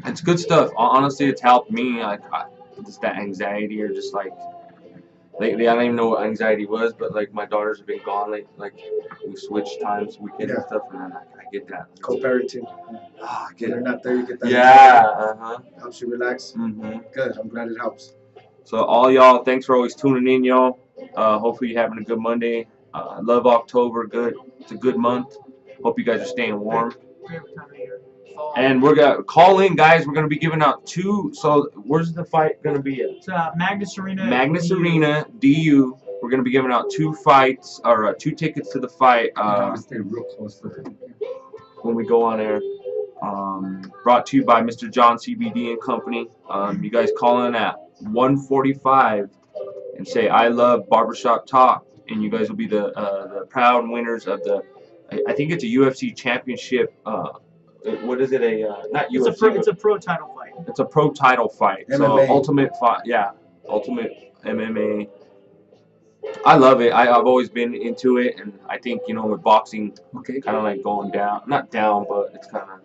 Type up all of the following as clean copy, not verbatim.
It's good stuff. Honestly, it's helped me. Just that anxiety, or just like lately, I don't even know what anxiety was, but like my daughters have been gone. Like we switch times, weekends and stuff, and then I get that. Co-parenting. I When get they're it. not there, you get that. Yeah. Helps you relax. Good. I'm glad it helps. So all y'all, thanks for always tuning in, y'all. Hopefully you're having a good Monday. Love October. Good. It's a good month. Hope you guys are staying warm. Favorite time of year. Fall. And we're gonna call in, guys. We're gonna be giving out two. So where's the fight gonna be at? It's Magnus Arena. Magnus Arena, DU. We're gonna be giving out two fights, or two tickets to the fight. Stay real close to it. When we go on air. Brought to you by Mr. John CBD and Company. You guys call in at 1:45 and say I love Barbershop Talk, and you guys will be the proud winners of the. I think it's a UFC championship. What is it? Not UFC. It's a pro title fight. It's a pro title fight. MMA. So ultimate fight. Yeah, ultimate MMA. I love it. I've always been into it, and I think with boxing, kind of like going down, not down, but it's kind of.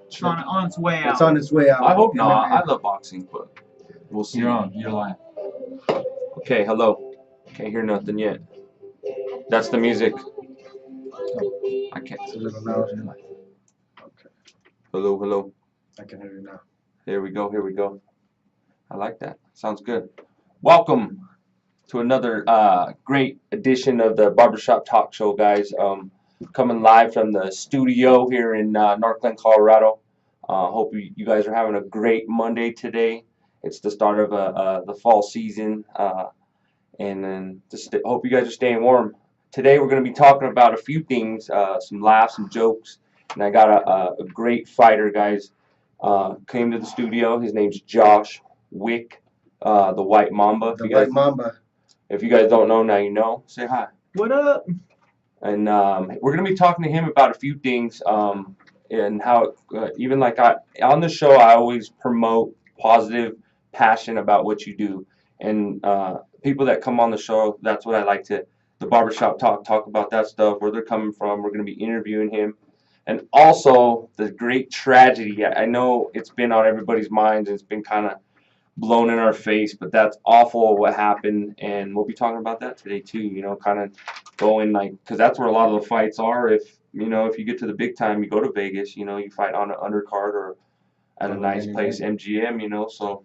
It's on its way out. It's on its way out. I hope not. I love boxing, but we'll see. You're on. You're live. Okay, hello. Can't hear nothing yet. That's the music. I can't. It's a little loud. Okay. Hello, hello. I can hear you now. Here we go. Here we go. I like that. Sounds good. Welcome to another great edition of the Barbershop Talk Show, guys. Coming live from the studio here in Northglenn, Colorado. Hope you guys are having a great Monday today. It's the start of the fall season, and then hope you guys are staying warm. Today we're going to be talking about a few things, some laughs, some jokes, and I got a great fighter, guys. Came to the studio. His name's Josh Wick, the White Mamba. The White Mamba. If you guys don't know, now you know. Say hi. What up? And we're going to be talking to him about a few things, and how even like on the show, I always promote positive passion about what you do. And people that come on the show, that's what I like to, the Barbershop talk about that stuff, where they're coming from. We're going to be interviewing him. And also the great tragedy. I know it's been on everybody's minds, and it's been kind of blown in our face, but that's awful what happened, and we'll be talking about that today too, kind of going because that's where a lot of the fights are. If you get to the big time, you go to Vegas, you fight on an undercard or at a nice place, MGM, so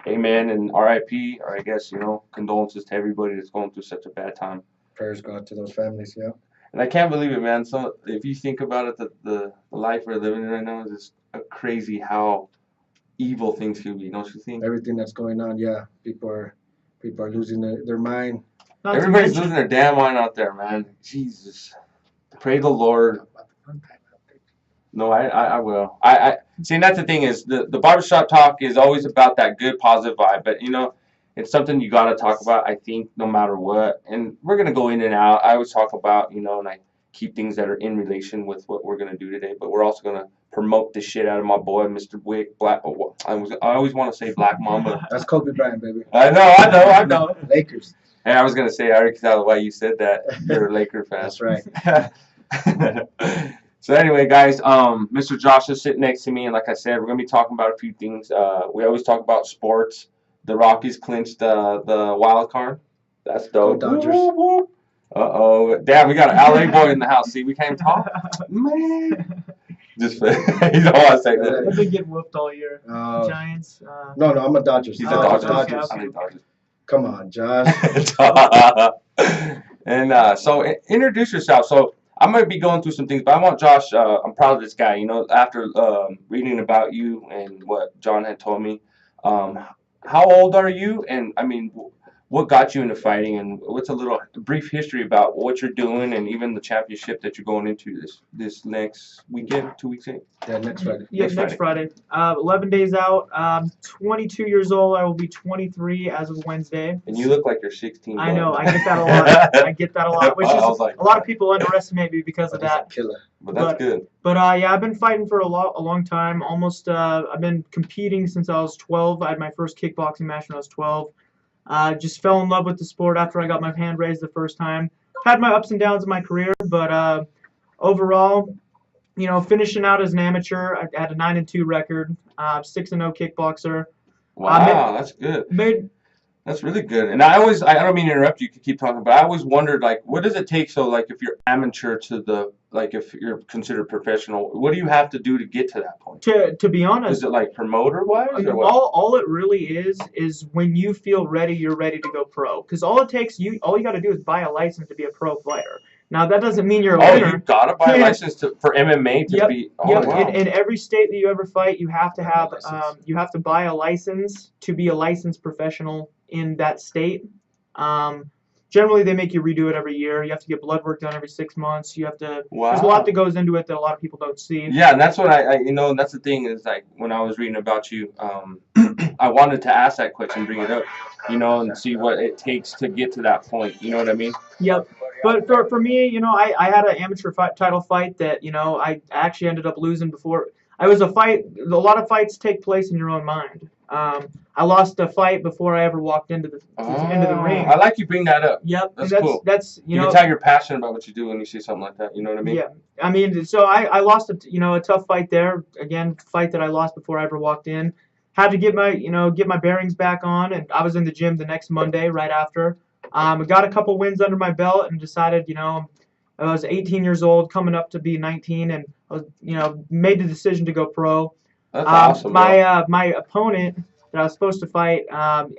amen and RIP, or I guess, condolences to everybody that's going through such a bad time. Prayers go out to those families, yeah. And I can't believe it, man. So if you think about it, the life we're living in right now is just crazy how evil things can be, don't you think? Everything that's going on, yeah. People are losing their mind. Everybody's losing their damn mind out there, man. Jesus. Pray the Lord. No, I will. I see, and that's the thing is the Barbershop Talk is always about that good, positive vibe. But, it's something you got to talk about, I think, no matter what. And we're going to go in and out. I always talk about, and I keep things that are in relation with what we're going to do today. But we're also going to promote the shit out of my boy, Mr. Wick. I always want to say Black Mamba. That's Kobe Bryant, baby. I know. Lakers. Hey, I was going to say, I already thought why you said that. You're a Laker fan. That's right. So anyway, guys, Mr. Josh is sitting next to me, and like I said, we're going to be talking about a few things. We always talk about sports. The Rockies clinched the wild card. That's dope. Dodgers. Uh-oh. Damn, we got an LA boy in the house. See, we can't even talk. Man. Just you don't want to say that. They've been getting whooped all year. Giants. No, I'm a Dodgers. He's a Dodgers. Dodgers. I mean Dodgers. Come on, Josh. And so introduce yourself. So I'm going to be going through some things, but I want Josh, I'm proud of this guy, after reading about you and what John had told me. How old are you? And I mean, what got you into fighting, and what's a little brief history about what you're doing, and even the championship that you're going into this next weekend, 2 weeks in? Yeah, next Friday. Yeah, next Friday. 11 days out. 22 years old. I will be 23 as of Wednesday. And you look like you're 16. I know. I get that a lot. Which is like, a lot of people underestimate me because of that. Killer. But that's good. But yeah, I've been fighting for a long time. Almost. I've been competing since I was 12. I had my first kickboxing match when I was 12. Just fell in love with the sport after I got my hand raised the first time. Had my ups and downs in my career, but overall, finishing out as an amateur, I had a 9-2 record, 6-0 kickboxer. Wow, that's good. That's really good. And I don't mean to interrupt you, keep talking, but I always wondered, like, what does it take? So, like, if you're amateur if you're considered professional, what do you have to do to get to that point? To be honest, Is it like promoter-wise or what? all it really is when you feel ready, you're ready to go pro. Because all you got to do is buy a license to be a pro fighter. Now, that doesn't mean you're a winner. You got to buy a license for MMA to be. Oh, Yep. wow. In every state that you ever fight, you have to buy a license to be a licensed professional in that state. Generally, they make you redo it every year. You have to get blood work done every 6 months. You have to. Wow. There's a lot that goes into it that a lot of people don't see. Yeah, and that's what that's the thing is, like, when I was reading about you, I wanted to ask that question, bring it up, and see what it takes to get to that point. You know what I mean? Yep. But for me, I had an amateur title fight that, I actually ended up losing before. I was a lot of fights take place in your own mind. I lost a fight before I ever walked into the ring. I like you bring that up. Yep. That's cool. You can tell you're passionate about what you do when you see something like that. You know what I mean? Yeah. I mean, so I lost a tough fight there. Again, fight that I lost before I ever walked in. Had to get my bearings back on, and I was in the gym the next Monday right after. I got a couple wins under my belt and decided, I was 18 years old, coming up to be 19, and I was, made the decision to go pro. That's awesome. My opponent that I was supposed to fight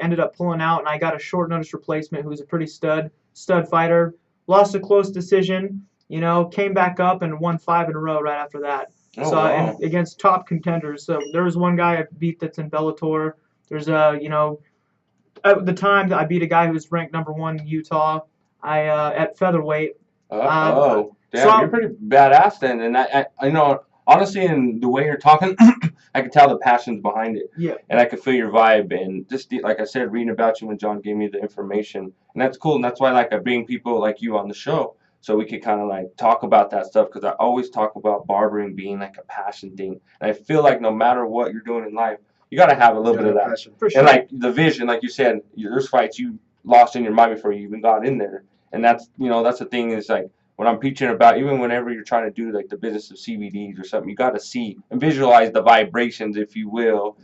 ended up pulling out, and I got a short notice replacement who was a pretty stud fighter. Lost a close decision, came back up and won 5 in a row right after that. Oh, wow. And against top contenders. So there was one guy I beat that's in Bellator. There's at the time I beat a guy who was ranked #1 in Utah. At featherweight. Damn, so you're pretty badass then. And I honestly, in the way you're talking, I can tell the passion's behind it. Yeah. And I can feel your vibe. And just like I said, reading about you when John gave me the information, and that's cool. And that's why I bring people like you on the show, so we could kind of talk about that stuff, because I always talk about barbering being like a passion thing. And I feel like no matter what you're doing in life, you got to have a little bit of that. Passion. For sure. And the vision, like you said, there's fights you lost in your mind before you even got in there. And that's the thing is, like, what I'm preaching about, even whenever you're trying to do the business of CBDs or something, you got to see and visualize the vibrations, if you will,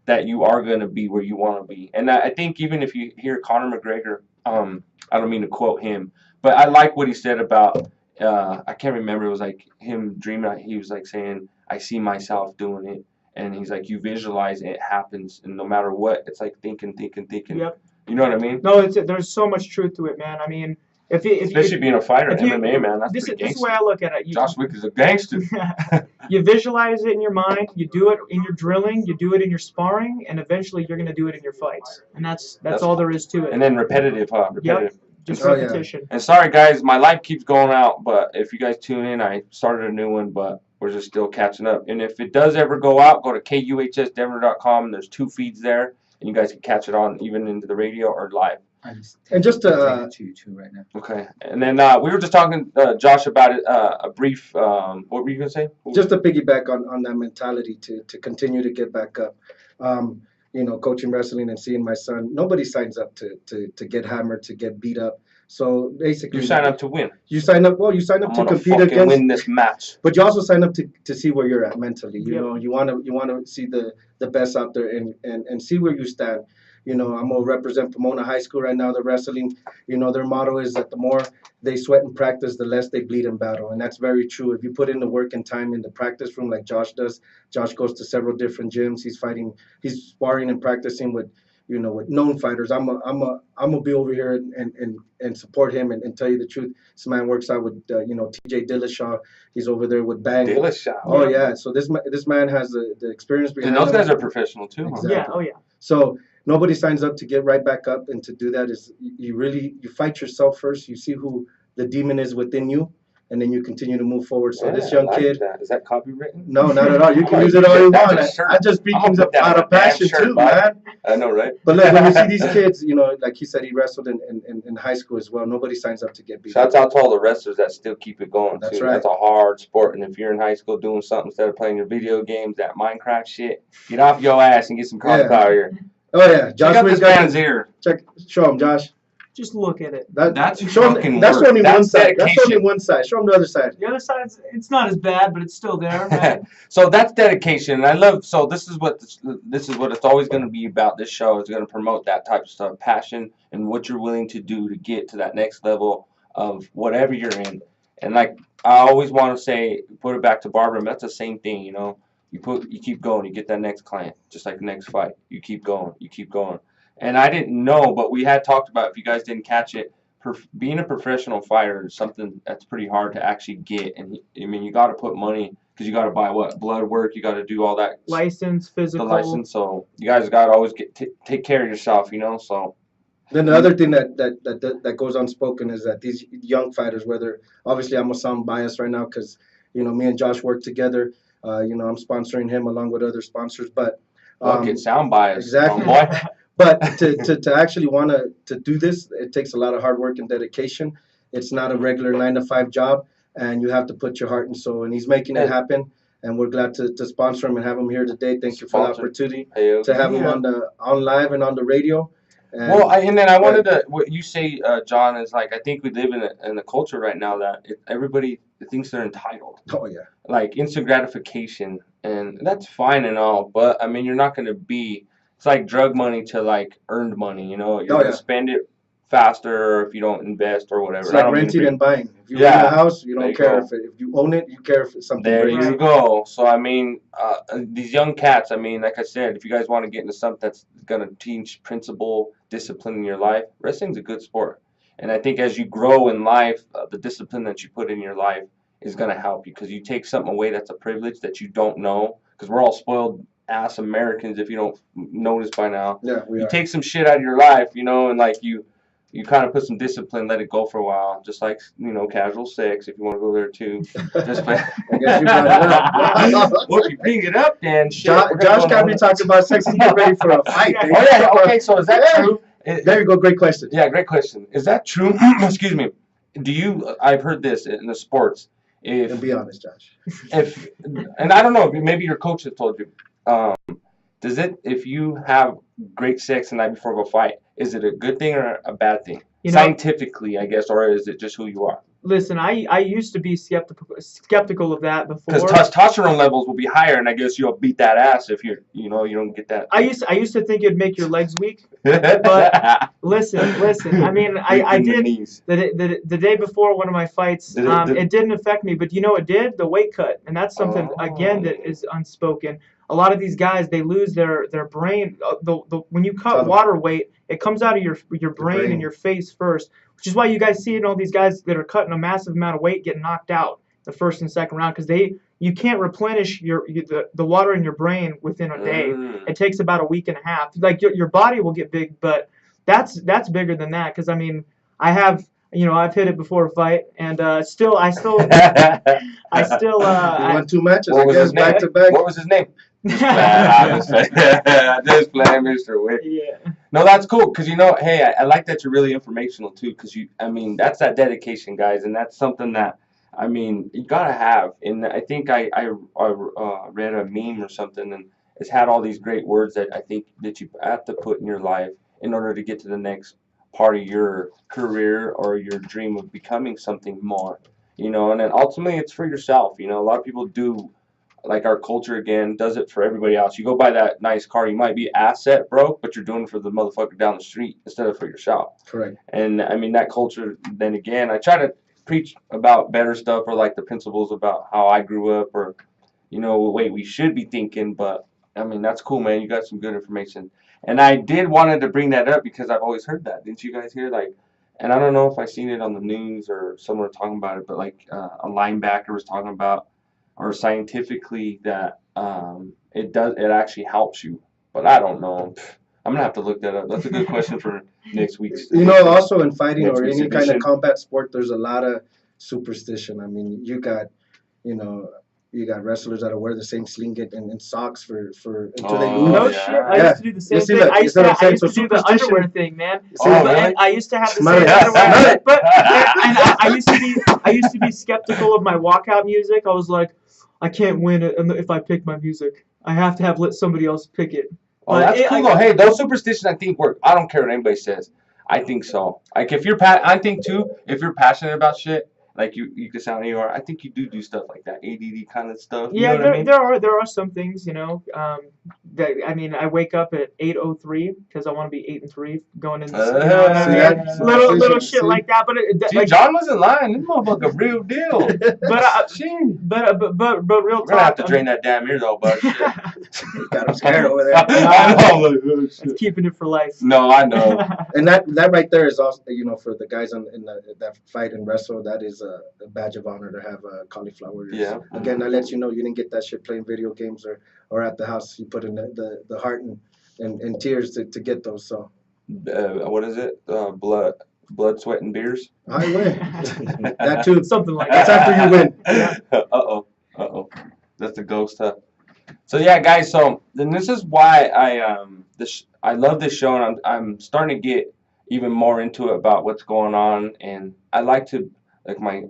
that you are going to be where you want to be. And I think even if you hear Conor McGregor, I don't mean to quote him, but I like what he said about, I can't remember, it was like him dreaming, he was saying, I see myself doing it. And he's like, you visualize it happens, and no matter what, it's like thinking. Yep. You know what I mean? No, there's so much truth to it, man. I mean, especially being a fighter in MMA, man, that's this pretty is the way I look at it. Josh Wick is a gangster. You visualize it in your mind. You do it in your drilling. You do it in your sparring, and eventually you're going to do it in your fights. And that's all there is to it. And then repetitive, huh? Yep. Just repetition. And sorry, guys, my light keeps going out, but if you guys tune in, I started a new one, but we're just still catching up. And if it does ever go out, go to KUHSdenver.com, and there's 2 feeds there, and you guys can catch it on even into the radio or live. And just to you too right now. Okay. And then we were just talking, Josh, about it, a brief, what were you going to say? Just to piggyback on that mentality to continue to get back up. Coaching wrestling and seeing my son, nobody signs up to get hammered, to get beat up. So basically, you sign up to win. You sign up to compete against. Win this match. But you also sign up to see where you're at mentally. You want to see the best out there and see where you stand. I'm gonna represent Pomona High School right now. The wrestling, their motto is that the more they sweat and practice, the less they bleed in battle, and that's very true. If you put in the work and time in the practice room, like Josh does, Josh goes to several different gyms. He's sparring and practicing with known fighters. I'm gonna be over here and support him and tell you the truth. This man works out with TJ Dillashaw. He's over there with Bang. Dillashaw. Oh yeah. So this man has the experience behind him. And those guys are professional too. Exactly. Yeah. Oh yeah. So nobody signs up to get right back up, and to do that is you fight yourself first. You see who the demon is within you, and then you continue to move forward. So this young kid. Is that copywritten? No, not at all. You can use it all you want. I just speak out of passion too, man. I know, right? But look, when you see these kids, like he said, he wrestled in high school as well. Nobody signs up to get beat. Shouts out to all the wrestlers that still keep it going. That's too. right. That's a hard sport, and if you're in high school doing something instead of playing your video games, that Minecraft shit, get off your ass and get some cauliflower here. Oh yeah, Josh. Check out this man's ear. Show him, Josh. Just look at it. That's show fucking them, that's work. only one side. That's dedication. only one side. Show them the other side. The other side's it's not as bad, but it's still there, right? So that's dedication, and I love. So this is what it's always going to be about. This show is going to promote that type of stuff, passion, and what you're willing to do to get to that next level of whatever you're in. And like I always want to say, put it back to Barbara. That's the same thing, you know. You keep going, you get that next client, just like the next fight. You keep going, you keep going. And I didn't know, but we had talked about, if you guys didn't catch it, being a professional fighter is something that's pretty hard to actually get. And I mean, you got to put money, because you got to buy blood work, you got to do all that license, physical, the license. So you guys got to always take care of yourself, you know. So then the other thing that goes unspoken is that these young fighters, whether obviously I'm gonna sound biased right now because me and Josh work together. I'm sponsoring him along with other sponsors, but sound bias, exactly. But to actually want to do this, it takes a lot of hard work and dedication. It's not a regular 9-to-5 job, and you have to put your heart and soul. And he's making it happen, and we're glad to sponsor him and have him here today. Thank you for the opportunity to have him on live and on the radio. And, and then I wanted to, what you say, John, is like, I think we live in a culture right now that everybody thinks they're entitled. Oh, yeah. Like instant gratification, and that's fine and all, but I mean, you're not going to be, it's like drug money to like earned money, You're going to spend it faster if you don't invest or whatever. It's like renting and buying. If you rent a house, you don't care if you own it, you care if it's something. There you go. So, I mean, these young cats, I mean, like I said, if you guys want to get into something that's going to teach principle, discipline in your life, wrestling's a good sport. And I think as you grow in life, the discipline that you put in your life is going to help you, because you take something away that's a privilege that you don't know, because we're all spoiled ass Americans, if you don't notice by now. Yeah, we are. Take some shit out of your life, and like you kind of put some discipline, let it go for a while, just like, casual sex, if you want to go there too. Just play. I guess you brought it up. Well, if you bring it up, then shit. Josh can't be talking about sex and get ready for a fight. Oh, yeah, okay, so is that true? There you go, great question. Yeah, great question. Is that true? Excuse me. I've heard this in the sports. And be honest, Josh. And I don't know, maybe your coach has told you, if you have great sex the night before a fight, is it a good thing or a bad thing? Scientifically, I guess, or is it just who you are? Listen, I used to be skeptical of that before. Because testosterone levels will be higher, and I guess you'll beat that ass if you don't get that. I used to think it'd make your legs weak, but listen. I mean, I did the day before one of my fights. It didn't affect me, but it did, the weight cut, and that's something again that is unspoken. A lot of these guys, they lose their brain. When you cut water weight, it comes out of your brain and your face first, which is why you guys see all these guys that are cutting a massive amount of weight get knocked out the first and second round, because you can't replenish the water in your brain within a day. It takes about a week and a half. Like your body will get big, but that's bigger than that. Because I mean, I've hit it before a fight, and I still won 2 matches. I guess back to back. What was his name? Just playing Mr. Wick. Yeah. No, that's cool, because hey, I like that you're really informational too, because that's that dedication, guys, and that's something that you gotta have. And I think I read a meme or something, and it's had all these great words that I think that you have to put in your life in order to get to the next part of your career or your dream of becoming something more. And then ultimately it's for yourself. A lot of people do. Like our culture again does it for everybody else. You go buy that nice car, you might be asset broke, but you're doing it for the motherfucker down the street instead of for yourself. Correct. And that culture, then again, I try to preach about better stuff, or like the principles about how I grew up, or the way we should be thinking. But that's cool, man. You got some good information. And I wanted to bring that up because I've always heard that. Didn't you guys hear, and I don't know if I seen it on the news or someone talking about it, but a linebacker was talking about, or scientifically, that it actually helps you. But I don't know. I'm gonna have to look that up. That's a good question for next week's. Also in fighting or any kind of combat sport, there's a lot of superstition. You got wrestlers that wear the same slinget and socks for until they lose. No shit. I used to do the same thing. I used to do the underwear thing, man. Really? I used to have the same underwear, but I used to be skeptical of my walkout music. I was like, I can't win it if I pick my music. I have to let somebody else pick it. Oh, that's cool. Hey, those superstitions I think work. I don't care what anybody says. I think so. Like if you're I think too, if you're passionate about shit, like you could sound you are. I think you do stuff like that, ADD kind of stuff. You Yeah, know what I mean? there are some things, that I mean, I wake up at 8:03 because I want to be 8-3 going in. You know what I See mean? that? Little See? shit like that, but See, John wasn't lying. This motherfucker real deal. Shit. but real We're gonna have talk. to drain that damn ear though, bud. Shit. Got him scared over there. I know. Like, oh, shit. It's keeping it for life. No, I know. And that right there is also, for the guys that fight and wrestle, that is a badge of honor to have cauliflower ears. Yeah. Again, that lets you know you didn't get that shit playing video games or at the house. You put in the heart and tears to get those. So What is it? Blood, sweat, and beers. I win. That too. Something like That's that. after you win. Uh-oh. That's the ghost, huh? So yeah, guys. So then this is why I love this show, and I'm starting to get even more into it about what's going on, and I like to my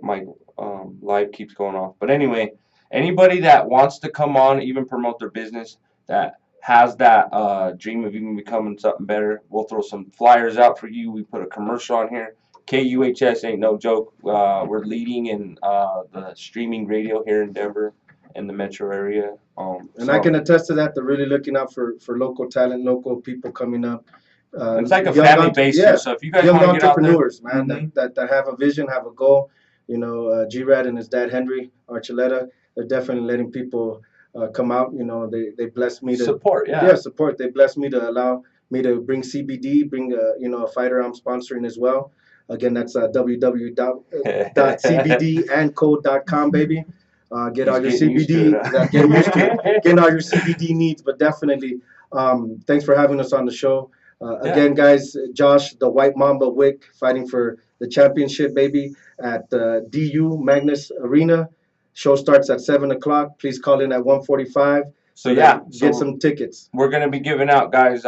live keeps going off. But anyway, anybody that wants to come on, even promote their business, that has that dream of even becoming something better, we'll throw some flyers out for you. We put a commercial on here. KUHS ain't no joke. We're leading in the streaming radio here in Denver and the metro area. And I can attest to that. They're really looking out for local talent, local people coming up. It's like a young family base here. So if you guys young want to get out there, entrepreneurs, man, that have a vision, have a goal. G-Rad and his dad Henry Archuleta, they're definitely letting people come out. They blessed me to support. Yeah. Support. They blessed me to allow me to bring CBD, bring a fighter I'm sponsoring as well. Again, that's www.cbdandcode.com, baby. Get all your CBD. Get used to it. Getting all your CBD needs, but definitely, thanks for having us on the show. Again, guys, Josh, the White Mamba Wick, fighting for the championship, baby, at DU Magnus Arena. Show starts at 7 o'clock. Please call in at 1:45. So yeah, get some tickets. We're gonna be giving out, guys.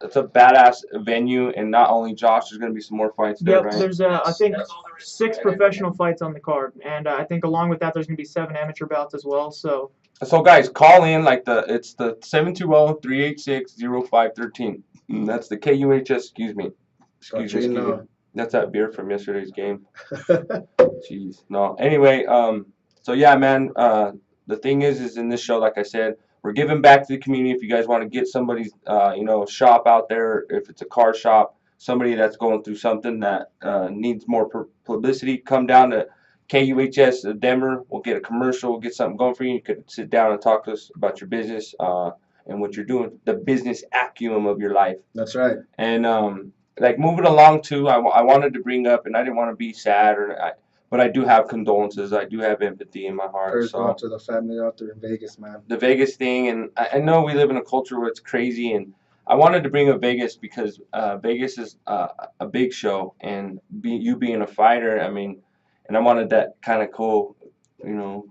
It's a badass venue, and not only Josh, there's gonna be some more fights there, right? There's I think 6 professional fights on the card, and I think along with that, there's gonna be 7 amateur bouts as well. So guys, call in. It's the 720-386-0513. That's the KUHS. Excuse me. That's that beer from yesterday's game. Jeez. No. Anyway, so yeah, man. The thing is in this show, like I said, we're giving back to the community. If you guys want to get somebody's, shop out there, if it's a car shop, somebody that's going through something that needs more publicity, come down to KUHS Denver. We'll get a commercial. We'll get something going for you. You could sit down and talk to us about your business and what you're doing, the business acumen of your life. That's right. And moving along too, I wanted to bring up, and I didn't want to be sad but I do have condolences. I do have empathy in my heart. Prayers go out to the family out there in Vegas, man. The Vegas thing, and I know we live in a culture where it's crazy, and I wanted to bring up Vegas because Vegas is a big show, and you being a fighter, I mean, and I wanted that kind of cool,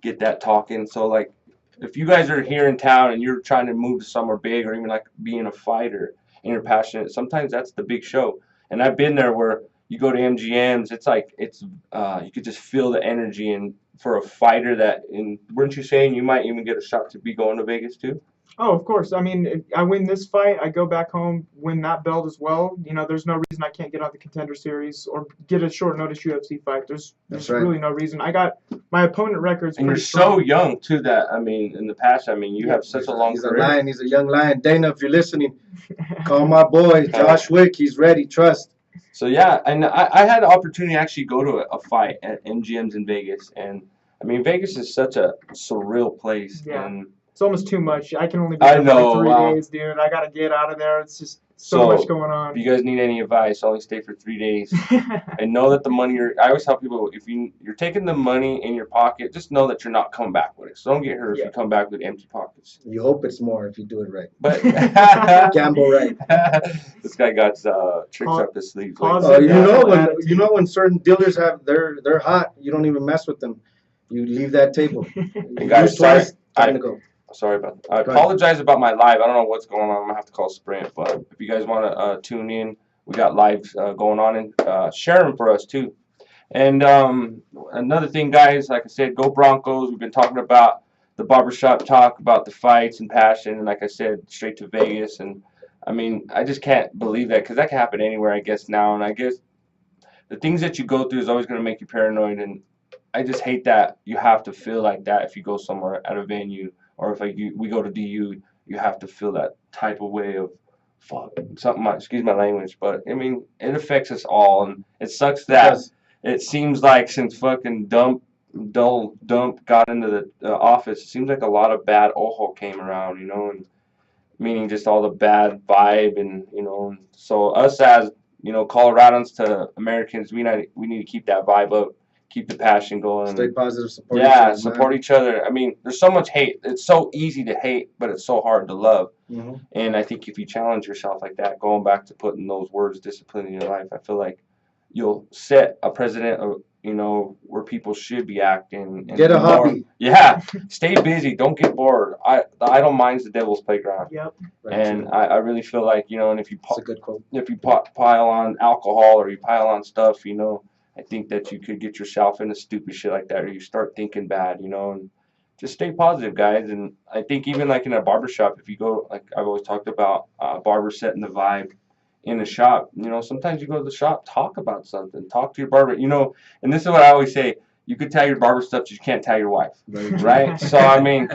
get that talking. So if you guys are here in town and you're trying to move to somewhere big, or even being a fighter and you're passionate, sometimes that's the big show. And I've been there where you go to MGMs, you could just feel the energy. And for a fighter weren't you saying you might even get a shot to be going to Vegas too? Oh, of course. I mean, if I win this fight, I go back home, win that belt as well. There's no reason I can't get on the Contender Series or get a short notice UFC fight. There's really no reason. I got my opponent records. And you're so young too. In the past, you have such a long career. He's a lion. He's a young lion. Dana, if you're listening, call my boy Josh Wick. He's ready. Trust. So yeah, and I had the opportunity to actually go to a fight at MGM's in Vegas, and Vegas is such a surreal place. Yeah. And it's almost too much. I can only be there for 3 days, dude. I gotta get out of there. It's just so much going on. If you guys need any advice, only stay for 3 days. And know that the money I always tell people, if you're taking the money in your pocket, just know that you're not coming back with it. So don't get hurt if you come back with empty pockets. You hope it's more if you do it right. But gamble right. This guy got tricks up his sleeves. When certain dealers have they're hot, you don't even mess with them. You leave that table. And guys, twice, time to go. Sorry about that. I apologize about my live. I don't know what's going on. I'm going to have to call Sprint. But if you guys want to tune in, we got lives going on, and share them for us too. And another thing, guys, like I said, go Broncos. We've been talking about the barbershop talk, about the fights and passion. And like I said, straight to Vegas. And I mean, I just can't believe that because that can happen anywhere, I guess, now. And I guess the things that you go through is always going to make you paranoid. And I just hate that you have to feel like that if you go somewhere at a venue or if we go to DU, you have to feel that type of way of fuck something. Excuse my language, but I mean, it affects us all. And it sucks that Because it seems like since fucking Dump got into the office, it seems like a lot of bad ojo came around, and meaning just all the bad vibe, and and so us as Coloradans to Americans, we need to keep that vibe up, keep the passion going. stay positive, support each Yeah, other, support each other. I mean, there's so much hate. It's so easy to hate, but it's so hard to love. man. And I think if you challenge yourself like that, going back to putting those words, discipline in your life, I feel like you'll set a precedent of where people should be acting. And Get a more, hobby. Yeah, stay busy. Don't get bored. The idle mind's the devil's playground. Yep. Right, And true. I really feel like and if you That's a good quote. pile on alcohol or you pile on stuff, I think that you could get yourself into stupid shit like that, or you start thinking bad, and just stay positive, guys. And I think even like in a barbershop, if you go, like I've always talked about, barber setting the vibe in the shop, sometimes you go to the shop, talk about something, talk to your barber, and this is what I always say, you could tell your barber stuff, but you can't tell your wife, Very true. right? So, I mean,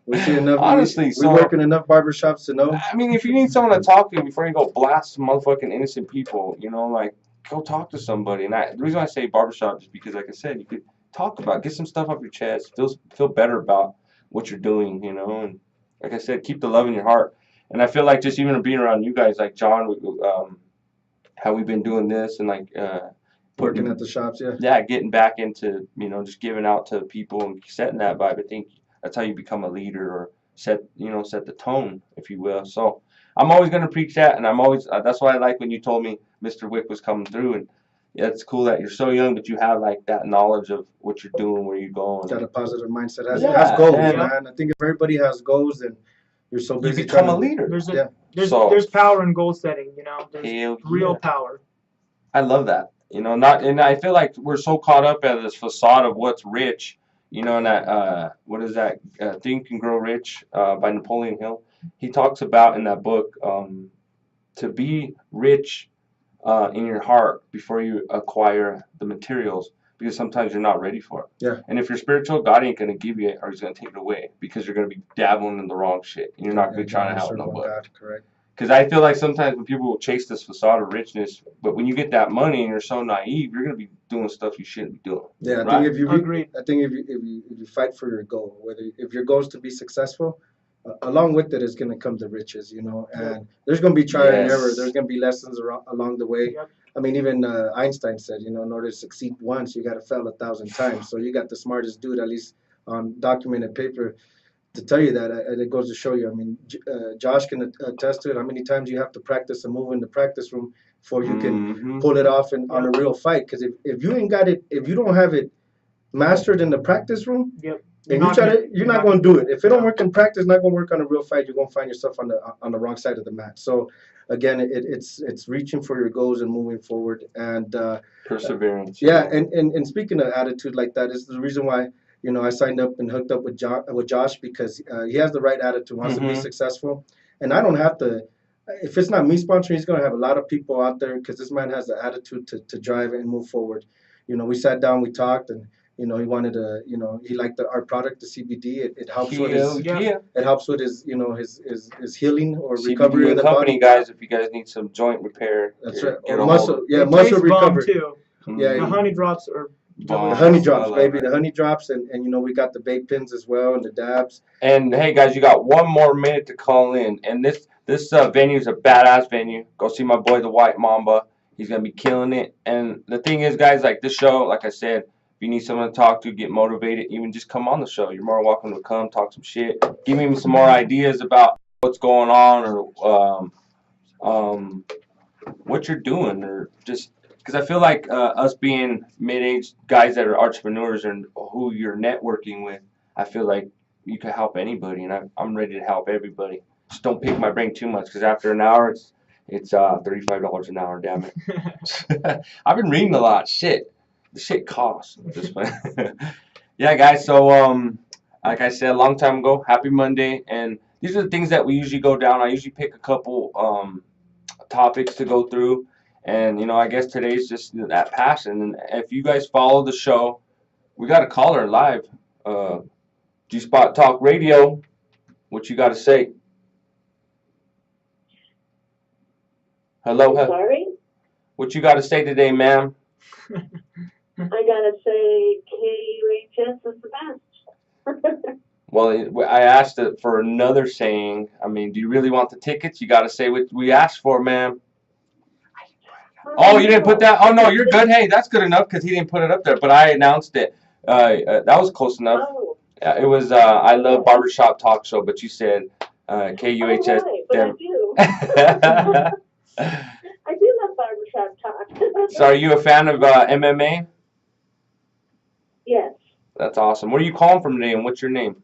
We see enough. honestly, we work in enough barbershops to know. I mean, if you need someone to talk to before you go blast some motherfucking innocent people, like, go talk to somebody. And the reason I say barbershop is because, like I said, you could talk about, get some stuff off your chest, feel better about what you're doing, and like I said, keep the love in your heart. And I feel like just even being around you guys, like John, how we've been doing this and like Working at the shops, yeah. yeah, getting back into just giving out to people and setting that vibe. I think that's how you become a leader or set the tone, if you will. So I'm always going to preach that, and I'm always that's why I like when you told me Mr. Wick was coming through, and yeah, it's cool that you're so young, but you have like that knowledge of what you're doing, where you're going. Got a positive mindset. Has Yeah, goals, and- man. I think if everybody has goals, then you're so You busy. become trying a to- leader. There's power in goal setting. There's Hell real yeah. power. I love that. And I feel like we're so caught up at this facade of what's rich, and that, what is that, Think and Grow Rich, by Napoleon Hill. He talks about in that book, to be rich, in your heart before you acquire the materials, because sometimes you're not ready for it. Yeah. And if you're spiritual, God ain't going to give you it, or he's going to take it away, because you're going to be dabbling in the wrong shit. And you're not going to be trying to help serve on nobody. God, correct. Because I feel like sometimes when people will chase this facade of richness, but when you get that money and you're so naive, you're gonna be doing stuff you shouldn't be doing. Yeah, I Right. think if you Agreed. I think if you fight for your goal, if your goal is to be successful, along with it is going to come the riches, and there's going to be trial and Yes. error. There's going to be lessons along the way. Yep. I mean, even Einstein said, in order to succeed once, you got to fail 1,000 times. So you got the smartest dude, at least on documented paper, to tell you that. And it goes to show you. I mean, Josh can attest to it. How many times you have to practice a move in the practice room before you can Mhm. pull it off on a real fight? Because if you ain't got it, if you don't have it mastered in the practice room, Yep. and you're not going to do it. If it don't work in practice, not going to work on a real fight. You're going to find yourself on the wrong side of the mat. So, again, it's reaching for your goals and moving forward. And Perseverance. yeah, and speaking of attitude like that is the reason why I signed up and hooked up with Josh, because he has the right attitude, wants to be Mhm. successful, and I don't have to. If it's not me sponsoring, he's going to have a lot of people out there, because this man has the attitude to drive and move forward. We sat down, we talked, and he wanted to, he liked our product, the CBD. It helps with his, Yeah. it helps with his, his healing or CBD recovery of and the company, body. guys. If you guys need some joint repair, That's get right. a Or hold muscle, of yeah, It muscle tastes bomb, recovery. too. them. Yeah, The honey drops are Bomb. The honey I drops, love baby. it. The honey drops, and we got the vape pens as well, and the dabs. And hey, guys, you got one more minute to call in. And this venue is a badass venue. Go see my boy, the White Mamba. He's gonna be killing it. And the thing is, guys, like this show, like I said, if you need someone to talk to, get motivated, even just come on the show. You're more than welcome to come, talk some shit, give me some more ideas about what's going on, or what you're doing, or just because I feel like us being mid-aged guys that are entrepreneurs and who you're networking with, I feel like you can help anybody, and I'm ready to help everybody. Just don't pick my brain too much, because after an hour, it's $35 an hour. Damn it! I've been reading a lot. Shit, the shit costs. Just yeah, guys. So like I said a long time ago, happy Monday, and these are the things that we usually go down. I usually pick a couple topics to go through, and I guess today's just that passion. And if you guys follow the show, we got a caller live. G Spot Talk Radio. What you got to say? Hello. Sorry? What you got to say today, ma'am? I gotta say, KUHS is the best. Well, I asked it for another saying. I mean, do you really want the tickets? You got to say what we asked for, ma'am. Oh, you didn't put that? Oh, no, you're good. Hey, that's good enough because he didn't put it up there. But I announced it. That was close enough. Oh. It was I Love Barbershop Talk Show, but you said KUHS. Right, but I do. I do love barbershop talk. So are you a fan of MMA? Yes. That's awesome. Where are you calling from today, and what's your name?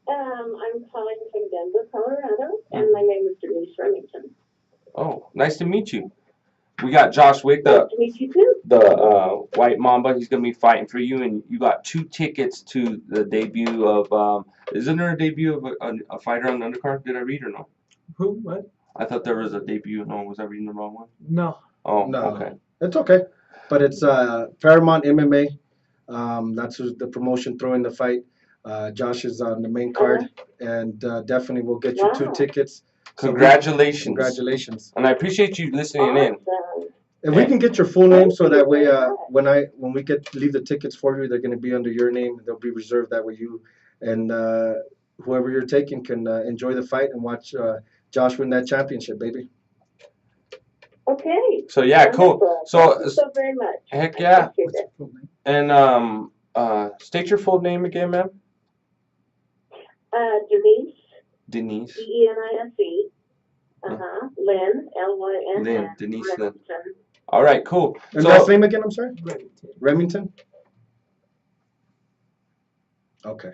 I'm calling from Denver, Colorado, and my name is Denise Remington. Oh, nice to meet you. We got Josh Wick, Nice to meet you too. the White Mamba. He's going to be fighting for you, and you got 2 tickets to the debut of, isn't there a debut of a fighter on the undercard? Did I read or no? Who? What? I thought there was a debut. No, was I reading the wrong one? No. Oh, No. okay. It's okay, but it's Paramount MMA. That's who's the promotion throwing the fight. Josh is on the main card, and definitely we'll get you 2 Wow. tickets. So Congratulations. congratulations. And I appreciate you listening in. Awesome. If we can get your full name, so that way, when we leave the tickets for you, they're going to be under your name. They'll be reserved that way you and whoever you're taking can enjoy the fight and watch Josh win that championship, baby. Okay. So, yeah, cool. Wonderful. So, Thank you so very much. heck I yeah. appreciate it. And state your full name again, ma'am. Denise, Denise. D-E-N-I-S-E. Lynn, L-Y-N-N. Lynn, Denise Lynn. Remington. All right, cool. And So, last name again, I'm sorry? Remington. Remington? Okay.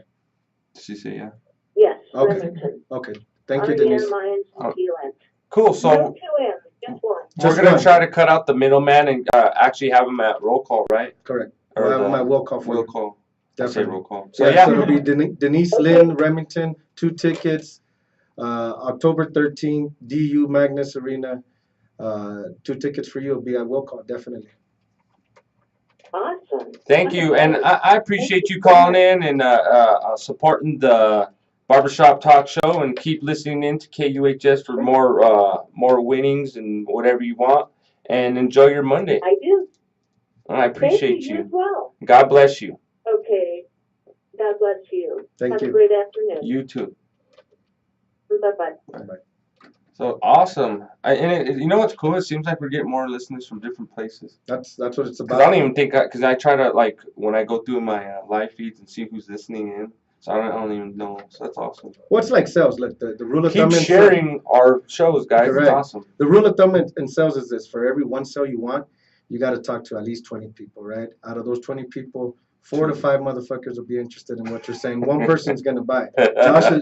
did she say yeah? Yes, Okay. Remington. Okay. Thank you, Denise. R-E-M-I-N-T-O-N. Cool. No So, 2 N's, just one. we're Just going to one. try to cut out the middleman and actually have him at roll call, right? Correct. Or We'll have the my will call for roll you. call. I say Definitely. roll call. So, Yeah, yeah. so it'll be Denise Lynn Remington, 2 tickets, October 13th, DU Magnus Arena. 2 tickets for you will be at will call, definitely. Awesome. Thank you. And I appreciate you calling in and supporting the Barbershop Talk Show, and keep listening in to KUHS for more winnings and whatever you want. And enjoy your Monday. I do. I appreciate Thank you. You as you. well. God bless you. Okay. God bless you. Thank Have you. a great afternoon. You too. Bye-bye. So awesome. You know what's cool? It seems like we're getting more listeners from different places. That's what it's Because about. I don't even think, because I try to, like, when I go through my live feeds and see who's listening in. So I don't even know. So that's awesome. What's like sales? Like the rule of Keep thumb in sharing our shows, guys. Correct. It's awesome. the rule of thumb in sales is this: for every 1 sale you want, you got to talk to at least 20 people, right? Out of those 20 people, 4 to 5 motherfuckers will be interested in what you're saying. One person's gonna buy.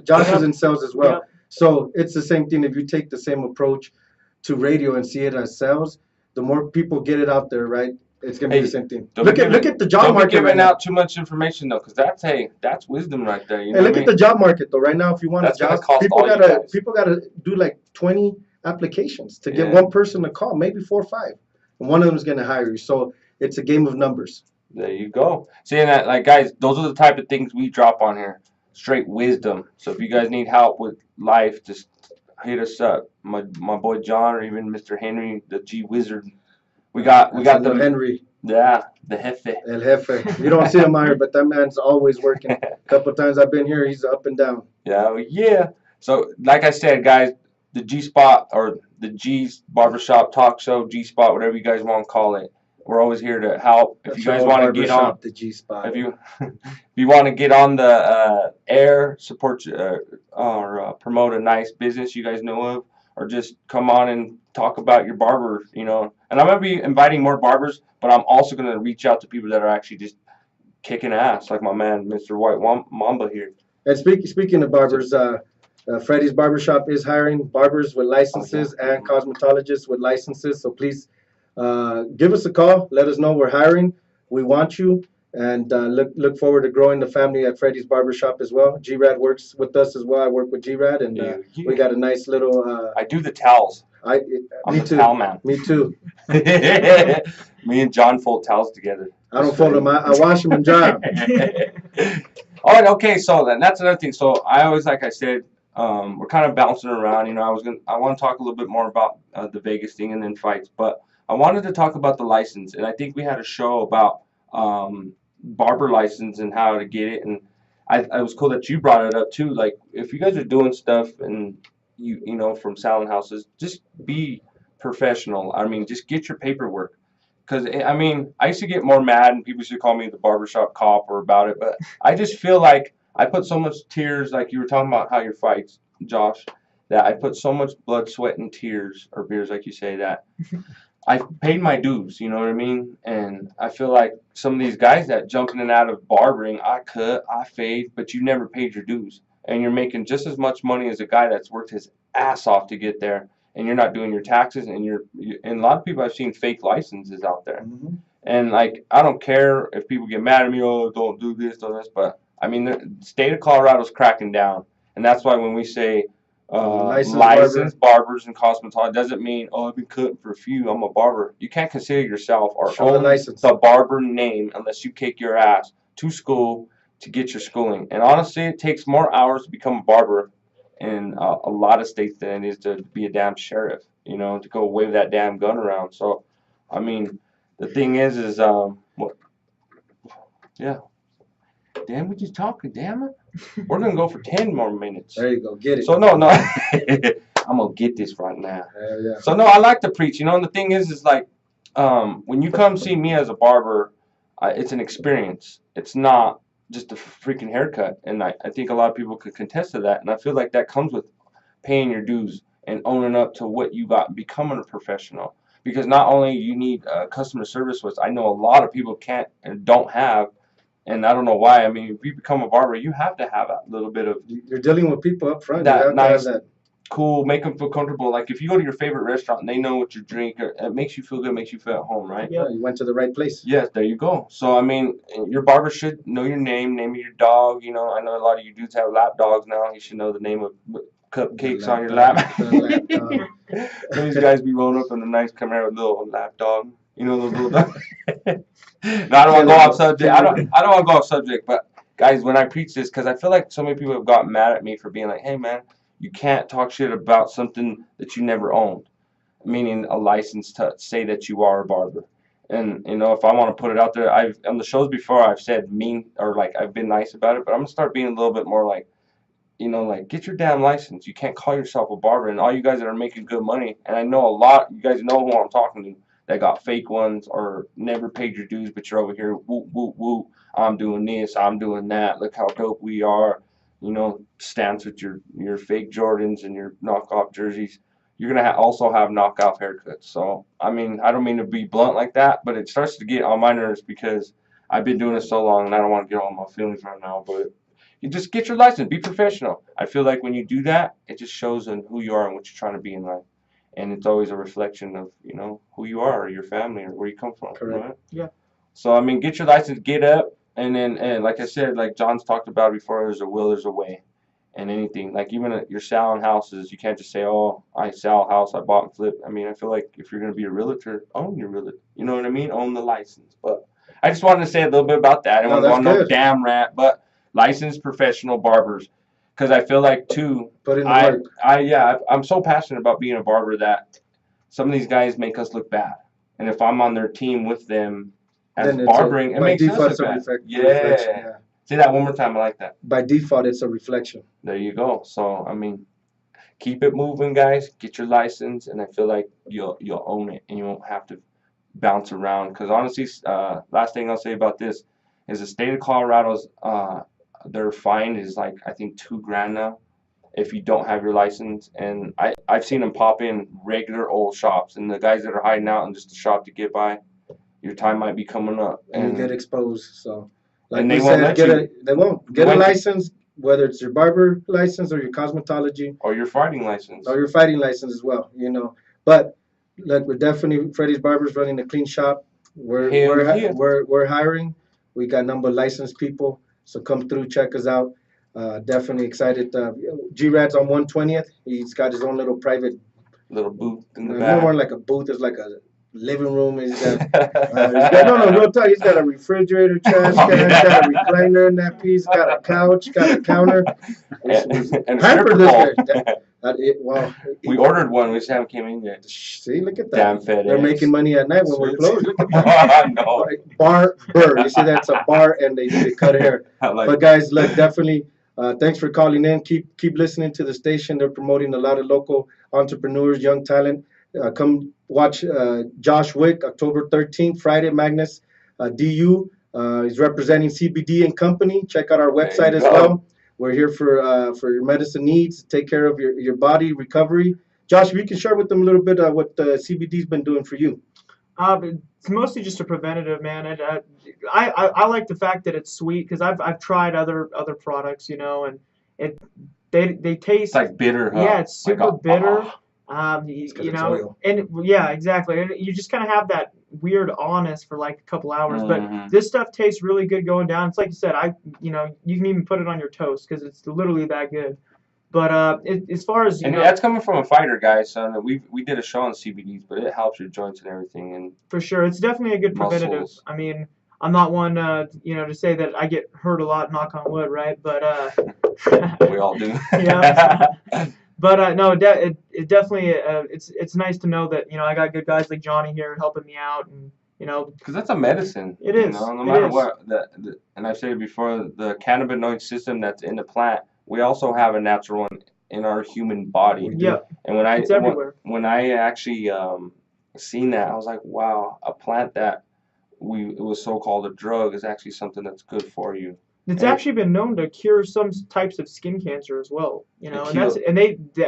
Josh is in sales as well. Yeah. So it's the same thing. If you take the same approach to radio and see it as sales, the more people get it out there, right? It's gonna be the same thing. don't Look be at the job Don't be market giving right now. out too much information though, because that's wisdom right there. You know Hey, look what I at mean? the job market though. Right now, if you want That's a gonna job, cost all you guys. people gotta do like 20 applications to get Yeah. one person to call, maybe 4 or 5, and one of them is gonna hire you. So it's a game of numbers. There you go. Seeing that, like, guys, those are the type of things we drop on here. Straight wisdom. So if you guys need help with life, just hit us up. My boy John, or even Mr. Henry, the G Wizard. We got That's the Henry, the Jefe. El Jefe. You don't see him here, but that man's always working. A couple of times I've been here, he's up and down. Yeah. So like I said, guys, the G Spot or the G's Barbershop Talk Show, G Spot, whatever you guys want to call it. We're always here to help. If That's you guys your want to old get barbershop, on, the G spot. if you want to get on the air, support or promote a nice business you guys know of, or just come on and talk about your barber, And I'm gonna be inviting more barbers, but I'm also gonna reach out to people that are actually just kicking ass, like my man, Mr. White Mamba here. And speaking of barbers, Freddy's Barbershop is hiring barbers with licenses and cosmetologists with licenses. So please give us a call. Let us know we're hiring. We want you. And look forward to growing the family at Freddy's Barbershop as well. G-Rad works with us as well. I work with G-Rad, and we got a nice little. I do the towels. I'm the too. towel man. Me too. Me and John fold towels together. I don't fold them. I wash them and dry them. All right, okay. So then that's another thing. So I always, like I said, we're kind of bouncing around. You know, I want to talk a little bit more about the Vegas thing and then fights, but I wanted to talk about the license, and I think we had a show about barber license and how to get it, and I was cool that you brought it up too. Like, if you guys are doing stuff and you know, from salon houses, just be professional. I mean, just get your paperwork. Because, I mean, I used to get more mad, and people used to call me the barbershop cop or about it, but I just feel like I put so much tears, like you were talking about how your fights, Josh, that I put so much blood, sweat, and tears, or beers, like you say, that I paid my dues, you know what I mean? And I feel like some of these guys that jump in and out of barbering, I cut, I fade, but you never paid your dues. And you're making just as much money as a guy that's worked his ass off to get there. And you're not doing your taxes, and and a lot of people, I've seen fake licenses out there. Mm-hmm. And like, I don't care if people get mad at me, oh, don't do this, but I mean, the state of Colorado's cracking down, and that's why when we say licensed barbers and cosmetologists, doesn't mean, oh, I've been cutting for a few, I'm a barber. You can't consider yourself or own the barber name unless you kick your ass to school to get your schooling. And honestly, it takes more hours to become a barber in a lot of states than it is to be a damn sheriff, you know, to go wave that damn gun around. So, I mean, the thing is what? Yeah. Damn, we just talking, damn it. We're gonna go for 10 more minutes. There you go, get it. So no, I'm gonna get this right now. Yeah. So no, I like to preach, you know. And the thing is like, when you come see me as a barber, it's an experience. It's not just a freaking haircut, and I think a lot of people could contest to that, and I feel like that comes with paying your dues and owning up to what you got, becoming a professional. Because not only you need customer service, which I know a lot of people can't and don't have, and I don't know why. I mean, if you become a barber, you have to have a little bit of you're dealing with people up front. That nice, cool, make them feel comfortable. Like if you go to your favorite restaurant and they know what you drink, it makes you feel good, makes you feel at home, right? Yeah, you went to the right place. Yes, there you go. So I mean, your barber should know your name of your dog. You know, I know a lot of you dudes have lap dogs now. You should know the name of cupcakes on your lap. These guys be rolling up in a nice Camaro with a little lap dog. You know, those little dogs. No, I don't want to go off subject. I don't want to go off subject, but guys, when I preach this, because I feel like so many people have gotten mad at me for being like, hey man, you can't talk shit about something that you never owned, meaning a license to say that you are a barber. And you know, if I want to put it out there, I've on the shows before I've said mean or like I've been nice about it, but I'm gonna start being a little bit more like, you know, like get your damn license. You can't call yourself a barber. And all you guys that are making good money, and I know a lot, you guys know who I'm talking to, that got fake ones or never paid your dues, but you're over here, whoop, whoop, whoop, I'm doing this, I'm doing that, look how dope we are, you know, stance with your fake Jordans and your knockoff jerseys. You're going to also have knockoff haircuts. So, I mean, I don't mean to be blunt like that, but it starts to get on my nerves because I've been doing it so long, and I don't want to get all my feelings right now, but you just get your license, be professional. I feel like when you do that, it just shows on who you are and what you're trying to be in life. And it's always a reflection of, you know, who you are or your family or where you come from. Correct. Right? Yeah. So, I mean, get your license, get up, and then, and like I said, like John's talked about before, there's a will, there's a way. And anything, like even at your selling houses, you can't just say, oh, I sell a house, I bought and flipped. I mean, I feel like if you're going to be a realtor, own your realtor. You know what I mean? Own the license. But I just wanted to say a little bit about that. I don't want no damn rant, but licensed professional barbers. Because I feel like, too, I'm so passionate about being a barber that some of these guys make us look bad. And if I'm on their team with them as barbering, it makes us look bad. Yeah. Say that one more time. I like that. By default, it's a reflection. There you go. So, I mean, keep it moving, guys. Get your license, and I feel like you'll own it, and you won't have to bounce around. Because honestly, last thing I'll say about this is the state of Colorado's their fine is like I think $2,000 now if you don't have your license. And I've seen them pop in regular old shops, and the guys that are hiding out in just a shop to get by, your time might be coming up, and you get exposed. So, like and they won't let you. They won't get a license, whether it's your barber license or your cosmetology or your fighting license or your fighting license as well. You know, but like we're definitely Freddy's Barbers running a clean shop. We're hiring. We got a number of licensed people, so come through, check us out. Definitely excited. G-Rad's on 120th. He's got his own little private, Little booth in the no more back. like a booth. It's like a living room. He's got no, real talk. He's got a refrigerator, trash can, he's got a recliner in that piece, got a couch, got a counter. And a Hyper stripper this pole. guy. Wow. We ordered one. We just haven't came in yet. See, look at that. Damn FedEx. They're making money at night when we're closed. No. Barber. You see, that's a bar, and they cut hair. Like, But guys, look, definitely. Thanks for calling in. Keep listening to the station. They're promoting a lot of local entrepreneurs, young talent. Come watch Josh Wick, October 13th, Friday, Magnus DU. He's representing CBD and Company. Check out our website as well. We're here for your medicine needs. Take care of your body recovery. Josh, if you can share with them a little bit what CBD's been doing for you. It's mostly just a preventative, man. And I like the fact that it's sweet because I've tried other products, you know, and they taste it's like bitter, huh? Yeah, it's super bitter. It's 'cause You it's know, oil. and yeah, exactly. And you just kind of have that weird awness for like a couple hours. Mhm. But this stuff tastes really good going down. It's like you said, you can even put it on your toast because it's literally that good. But as far as And that's coming from a fighter, guys. So we did a show on CBDs, but it helps your joints and everything. And for sure, it's definitely a good preventative. Muscles. I mean, I'm not one, to say that I get hurt a lot, knock on wood, right? But we all do. Yeah. But no, it definitely it's nice to know that I got good guys like Johnny here helping me out, and Because that's a medicine. It is. No It matter is. what, and I've said it before, the cannabinoid system that's in the plant, we also have a natural one in our human body. yeah, And when it's everywhere. when I actually seen that, I was like, wow, a plant that it was so called a drug is actually something that's good for you. It's And- actually been known to cure some types of skin cancer as well. The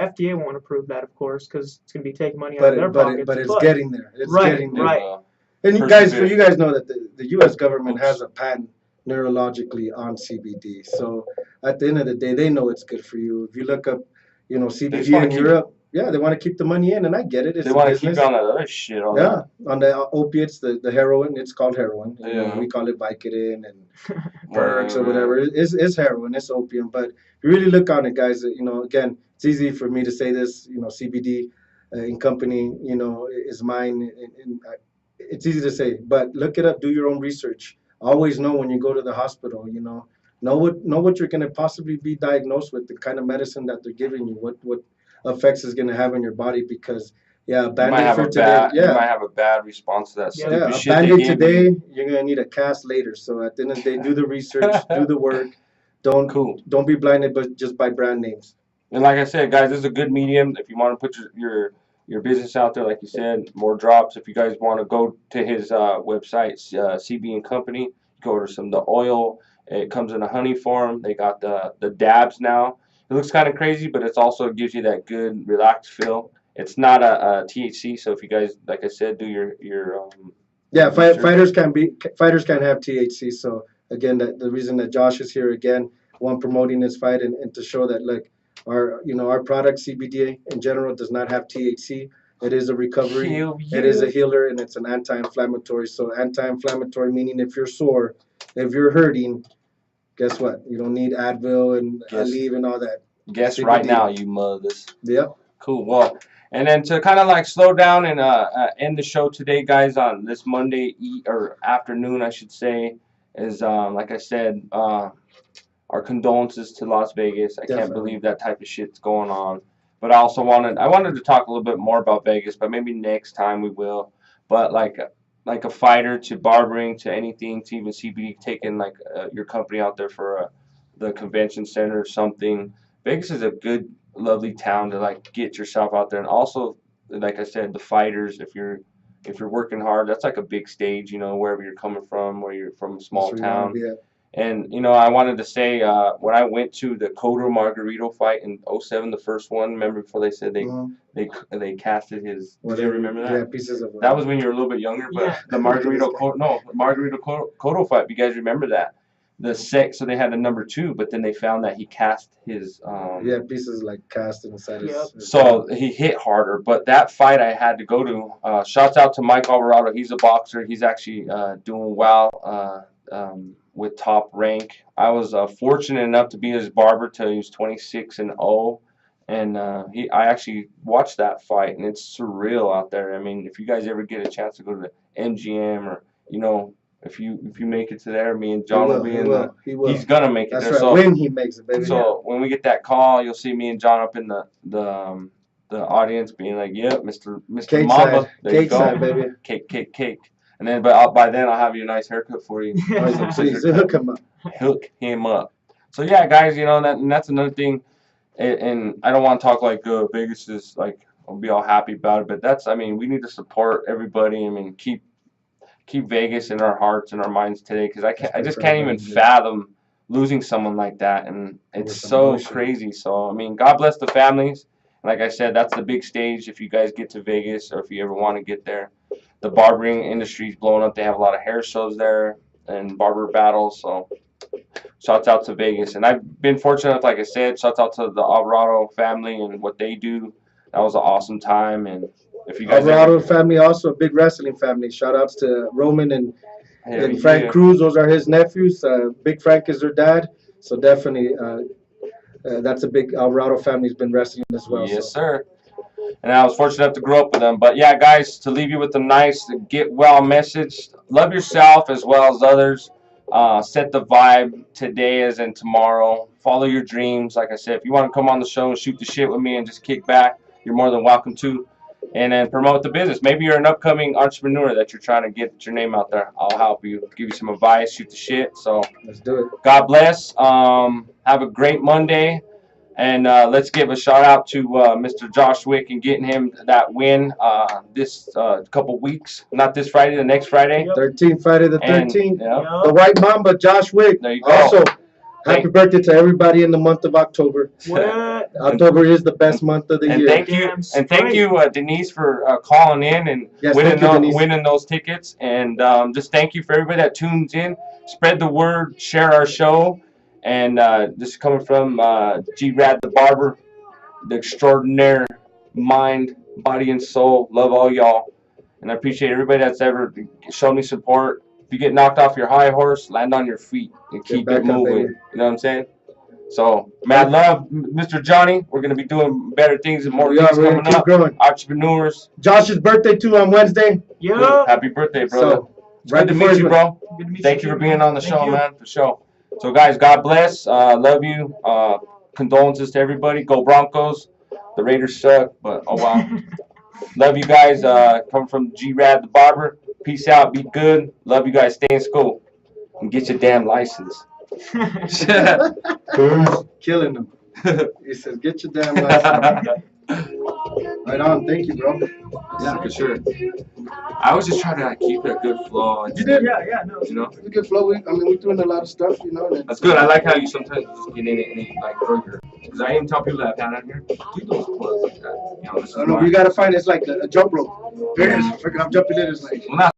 FDA won't approve that, of course, because it's going to be taking money out of their pockets. But it's getting there. It's Right, getting there. right. And you guys know that the U.S. government has a patent neurologically on CBD. So at the end of the day, they know it's good for you. If you look up, They just CBD wanna in keep- Europe, yeah, they want to keep the money in, and I get it. It's They a want to keep business. on that other shit. Yeah, on the opiates, the heroin, it's called heroin. Yeah. We call it Vicodin and Right, Perks or right. whatever. It's heroin, it's opium. But if you really look on it, guys, again, it's easy for me to say this, CBD in Company, is mine. And it's easy to say, but look it up, do your own research. Always know when you go to the hospital, know what you're going to possibly be diagnosed with, the kind of medicine that they're giving you, what effects is going to have on your body, because a You might Band-Aid have for a today, bad, you might have a bad response to that Yeah. stupid a shit they Band-Aid give today, you. you're gonna need a cast later. So at the end of the day, do the research, do the work. Don't Cool. don't be blinded, but just by brand names. And like I said, guys, this is a good medium if you want to put your business out there. Like you said, more drops. If you guys want to go to his website, CB and Company, you can order the oil. It comes in a honey form. They got the dabs now. It looks kind of crazy, but it gives you that good relaxed feel. It's not a THC, so if you guys, like I said, do your research. Fighters can't have THC. So again, the reason that Josh is here again, one, promoting his fight and to show that, look, our product CBD in general does not have THC. It is a recovery. Hell It is a yeah. healer, and it's an anti-inflammatory. So anti-inflammatory meaning if you're sore, if you're hurting, guess what? You don't need Advil and Guess- Aleve and all that. Guess CBD. right now, you mothers. Yep. Cool. Well, and then to kind of like slow down and end the show today, guys, on this Monday or afternoon, I should say, is like I said, our condolences to Las Vegas. I can't Definitely. believe that type of shit's going on. But I also wanted to talk a little bit more about Vegas, but maybe next time we will. But like a fighter to barbering to anything to even CBD, taking like your company out there for the convention center or something. Vegas is a good, lovely town to like get yourself out there, and also, like I said, the fighters. If you're working hard, that's like a big stage, wherever you're coming from, where you're from a small That's where you town. wanna be at. And I wanted to say when I went to the Cotto Margarito fight in 2007, the first one. Remember before they said Mhm. they casted his. Did you Whatever. remember that? Yeah, pieces of That was when you were a little bit younger, but Yeah. the Margarito Cotto fight. You guys remember that? So they had a number 2, but then they found that he cast his. Yeah, pieces like cast inside his. Yep. So he hit harder, but that fight I had to go to. Shouts out to Mike Alvarado. He's a boxer. He's actually doing well. with Top Rank. I was fortunate enough to be his barber till he was 26-0, and I actually watched that fight, and it's surreal out there. I mean, if you guys ever get a chance to go to the MGM, or if you make it to there, me and John will be in the. He will. He's gonna make it That's there. right. So When he makes it, baby. so when we get that call, you'll see me and John up in the audience being like, "Yep, Mr. Cake Mamba, side. there you Cake go, side, baby. cake." And then, but by then I'll have you a nice haircut for you. Oh, please hook him up. Hook him up. So yeah, guys, and that's another thing. And I don't want to talk like Vegas is like I'll be all happy about it, but we need to support everybody. I mean, keep Vegas in our hearts and our minds today, because I just can't even fathom losing someone like that, and it's so crazy. So God bless the families. Like I said, that's the big stage. If you guys get to Vegas, or if you ever want to get there, the barbering industry is blowing up. They have a lot of hair shows there and barber battles. So shouts out to Vegas. And I've been fortunate, like I said, shouts out to the Alvarado family and what they do. That was an awesome time. And if you guys Alvarado family, also a big wrestling family. Shout outs to Roman and Frank yeah. Cruz. Those are his nephews. Big Frank is their dad. So definitely, that's a big Alvarado family's been wrestling as well. Yes, sir. And I was fortunate enough to grow up with them. But yeah, guys, to leave you with a nice get well message: love yourself as well as others. Set the vibe today as in tomorrow. Follow your dreams. Like I said, if you want to come on the show and shoot the shit with me and just kick back, you're more than welcome to. And then promote the business. Maybe you're an upcoming entrepreneur that you're trying to get your name out there. I'll help you, give you some advice, shoot the shit. So let's do it. God bless. Have a great Monday. And let's give a shout out to Mr. Josh Wick and getting him that win this couple weeks. Not this Friday, the next Friday. 13th, Friday the 13th. And, yeah. The White Mamba, Josh Wick. There you go. Also, happy birthday to everybody in the month of October. What? October is the best month of the year. Thank you, Denise, for calling in and winning those tickets. And just thank you for everybody that tunes in. Spread the word, share our show. And this is coming from G-Rad the Barber, the extraordinary mind, body, and soul. Love all y'all. And I appreciate everybody that's ever shown me support. If you get knocked off your high horse, land on your feet and keep it moving. You know what I'm saying? So, mad love, Mr. Johnny. We're going to be doing better things and more things coming up. Growing. Entrepreneurs. Josh's birthday, too, on Wednesday. Yeah. Happy birthday, brother. So, it's good to meet you, bro. Thank you for being on the show, man, for sure. So, guys, God bless. Love you. Condolences to everybody. Go Broncos. The Raiders suck, but oh wow. Love you guys. Coming from G-Rad the Barber. Peace out. Be good. Love you guys. Stay in school. And get your damn license. Killing them. He says, get your damn license. Right on. Thank you, bro. Yeah, for sure. I was just trying to keep a good flow. You did? Yeah, no. It's a good flow. We're doing a lot of stuff, That's good. I like how you sometimes just get in it and like throw your. Because I even tell people that I've had on here, do those quotes like that. This is you got to find it's like a jump rope. There it is. Freaking I'm jumping in. It's like. Well, not